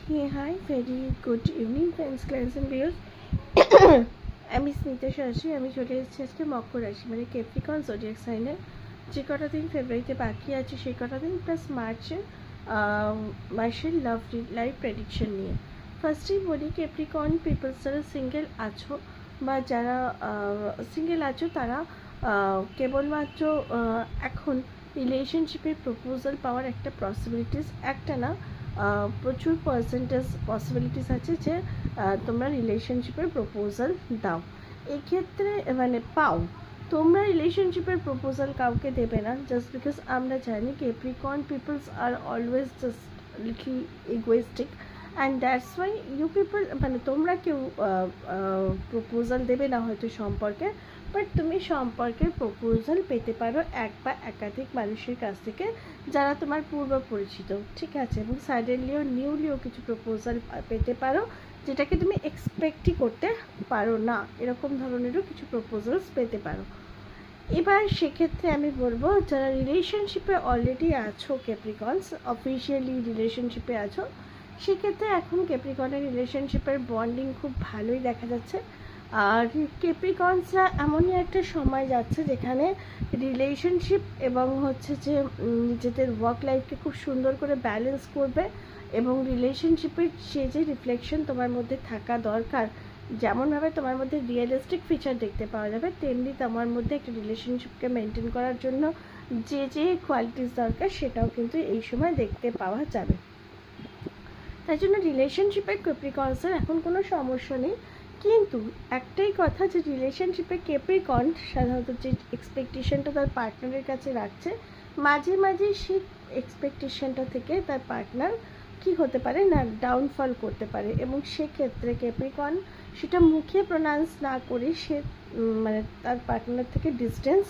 Hey, hi, very good evening, friends, clans, and viewers. আমি স্মিতা শাস্ত্রী। আমি চলে এসেছি আজকে মকর রাশি মানে ক্যাপ্রিকন জোডিয়াক সাইনের যে কটা দিন ফেব্রুয়ারিতে বাকি আছে সেই কটা দিন প্লাস মার্চের লাইভ প্রেডিকশন নিয়ে। ফার্স্টেই বলি ক্যাপ্রিকন পিপলস যারা সিঙ্গেল আছো বা যারা সিঙ্গেল আছো তারা কেবলমাত্র এখন রিলেশনশিপের প্রপোজাল পাওয়ার একটা পসিবিলিটিস একটা না প্রচুর পসিবিলিটিস আছে যে তোমরা রিলেশনশিপের প্রপোজাল দাও। এক্ষেত্রে মানে পাও তোমরা রিলেশনশিপের প্রপোজাল কাউকে দেবে না জাস্ট বিকজ আমরা জানি Capricorn peoples are always just little egoistic and that's why you people মানে তোমরা কেউ প্রপোজাল দেবে না হয়তো সম্পর্কে, বাট তুমি সম্পর্কের প্রপোজাল পেতে পারো এক বা একাধিক মানুষের কাছ থেকে যারা তোমার পূর্ব পরিচিত, ঠিক আছে, এবং সাডেনলিও নিউলিও কিছু প্রপোজাল পেতে পারো যেটাকে তুমি এক্সপেক্টই করতে পারো না, এরকম ধরনেরও কিছু প্রপোজালস পেতে পারো। এবার সেক্ষেত্রে আমি বলবো যারা রিলেশনশিপে অলরেডি আছো ক্যাপ্রিকনস, অফিসিয়ালি রিলেশনশিপে আছো, সেক্ষেত্রে এখন ক্যাপ্রিকনের রিলেশনশিপের বন্ডিং খুব ভালোই দেখা যাচ্ছে। আর ক্যাপ্রিকনসরা এমনই একটা সময় যাচ্ছে যেখানে রিলেশনশিপ এবং হচ্ছে যে নিজেদের ওয়ার্ক লাইফকে খুব সুন্দর করে ব্যালেন্স করবে এবং রিলেশনশিপের যে রিফ্লেকশন তোমার মধ্যে থাকা দরকার, যেমনভাবে তোমার মধ্যে রিয়েলিস্টিক ফিচার দেখতে পাওয়া যাবে তেমনি তোমার মধ্যে একটা রিলেশনশিপকে মেনটেন করার জন্য যে কোয়ালিটিস দরকার সেটাও কিন্তু এই সময় দেখতে পাওয়া যাবে। তাই জন্য রিলেশনশিপের ক্যাপ্রিকনসের এখন কোনো সমস্যা নেই, কিন্তু একটাই কথা যে রিলেশনশিপে ক্যাপ্রিকন সাধারণত যে এক্সপেকটেশনটা তার পার্টনারের কাছে রাখছে মাঝে মাঝে সেই এক্সপেকটেশনটা থেকে তার পার্টনার কি হতে পারে না ডাউনফল করতে পারে, এবং সেক্ষেত্রে ক্যাপ্রিকন সেটা মুখে প্রোনাউন্স না করে সে মানে তার পার্টনার থেকে ডিস্টেন্স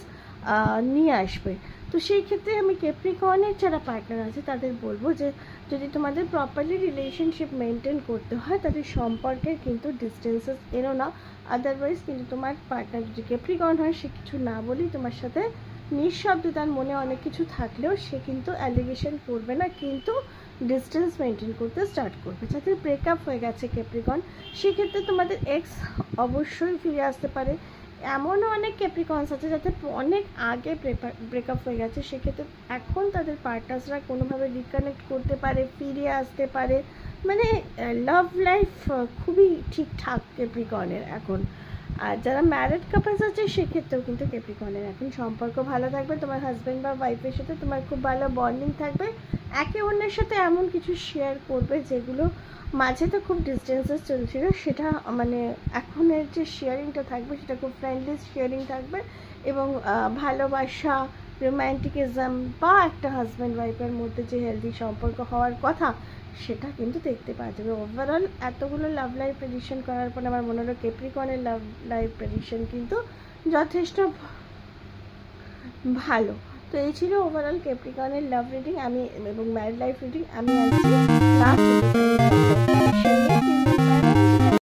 নিয়ে আসবে। তো সেই ক্ষেত্রে আমি ক্যাপ্রিকনের যারা পার্টনার আছে তাদের বলবো যে যদি তোমাদের প্রপারলি রিলেশনশিপ মেনটেন করতে হয় তাদের সম্পর্কের কিন্তু ডিস্টেন্সেস এনো না, আদারওয়াইজ কিন্তু তোমার পার্টনার যদি ক্যাপ্রিকন হয় সে কিছু না বলেই তোমার সাথে নিঃশব্দে তার মনে অনেক কিছু থাকলেও সে কিন্তু অ্যালিগেশন করবে না, কিন্তু ডিস্টেন্স মেনটেন করতে স্টার্ট করবে। যাদের ব্রেকআপ হয়ে গেছে ক্যাপ্রিকন সেক্ষেত্রে তোমাদের এক্স অবশ্যই ফিরে আসতে পারে। এমনও অনেক ক্যাপ্রিকনস আছে যাদের অনেক আগে ব্রেকআপ হয়ে গেছে, সেক্ষেত্রে এখন তাদের পার্টনার্সরা কোনোভাবে রিকানেক্ট করতে পারে, ফিরে আসতে পারে, মানে লাভ লাইফ খুবই ঠিকঠাক ক্যাপ্রিকনের এখন। আর যারা ম্যারিড কাপলস আছে সেক্ষেত্রেও কিন্তু ক্যাপ্রিকনের এখন সম্পর্ক ভালো থাকবে, তোমার হাজব্যান্ড বা ওয়াইফের সাথে তোমার খুব ভালো বন্ডিং থাকবে, একে অন্যের সাথে এমন কিছু শেয়ার করবে যেগুলো মাঝে তো খুব ডিস্টেন্সেস চলছিল, সেটা মানে এখনের যে শেয়ারিংটা থাকবে সেটা খুব ফ্রেন্ডলি শেয়ারিং থাকবে এবং ভালোবাসা, রোম্যান্টিকিজম বা একটা হাজব্যান্ড ওয়াইফের মধ্যে যে হেলদি সম্পর্ক হওয়ার কথা সেটা কিন্তু দেখতে পাওয়া যাবে। ওভারঅল এতগুলো লাভ লাইফ প্রেডিকশন করার পর আমার মনে হলো ক্যাপ্রিকনের লাভ লাইফ প্রেডিকশন কিন্তু যথেষ্ট ভালো। তো এই ছিল ওভারঅল ক্যাপ্রিকনের লাভ রিডিং আমি এবং ম্যারিড লাইফ রিডিং। আমি আজকে লাস্ট